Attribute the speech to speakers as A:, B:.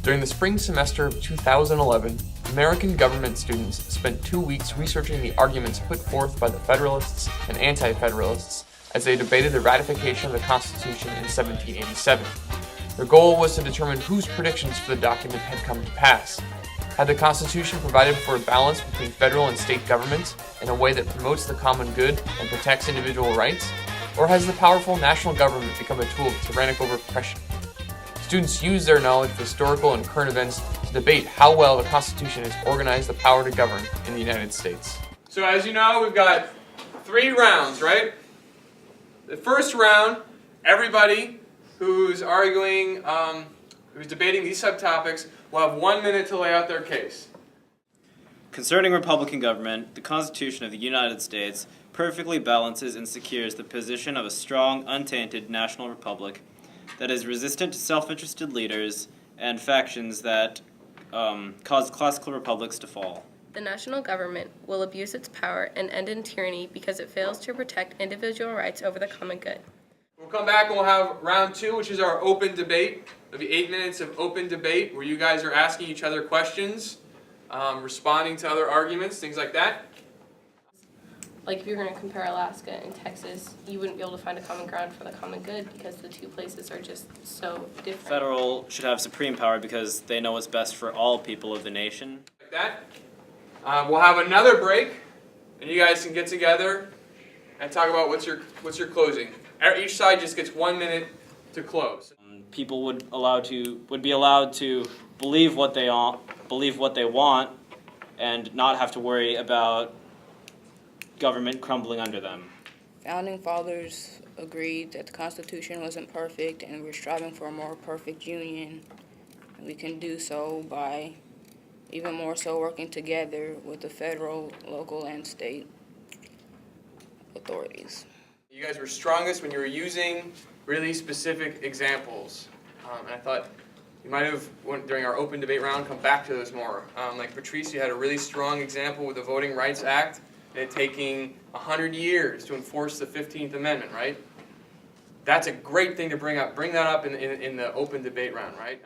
A: During the spring semester of 2011, American government students spent 2 weeks researching the arguments put forth by the Federalists and Anti-Federalists as they debated the ratification of the Constitution in 1787. Their goal was to determine whose predictions for the document had come to pass. Had the Constitution provided for a balance between federal and state governments in a way that promotes the common good and protects individual rights? Or has the powerful national government become a tool of tyrannical repression? Students use their knowledge of historical and current events to debate how well the Constitution has organized the power to govern in the United States. So as you know, we've got 3 rounds, right? The first round, everybody who's arguing, who's debating these subtopics will have 1 minute to lay out their case.
B: Concerning Republican government, the Constitution of the United States perfectly balances and secures the position of a strong, untainted national republic that is resistant to self-interested leaders and factions that cause classical republics to fall.
C: The national government will abuse its power and end in tyranny because it fails to protect individual rights over the common good.
A: We'll come back and we'll have round 2, which is our open debate. There'll be 8 minutes of open debate where you guys are asking each other questions, responding to other arguments, things like that.
C: Like if you're going to compare Alaska and Texas, you wouldn't be able to find a common ground for the common good because the 2 places are just so different.
B: Federal should have supreme power because they know what's best for all people of the nation.
A: Like that. We'll have another break, and you guys can get together and talk about what's your closing. Each side just gets 1 minute to close.
B: People would be allowed to believe what they want, and not have to worry about government crumbling under them.
D: Founding fathers agreed that the Constitution wasn't perfect, and we're striving for a more perfect union. And we can do so by even more so working together with the federal, local, and state authorities.
A: You guys were strongest when you were using really specific examples. And I thought you might have, during our open debate round, come back to those more. Like Patrice, you had a really strong example with the Voting Rights Act, and it taking 100 years to enforce the 15th Amendment, right? That's a great thing to bring up. Bring that up in the open debate round, right?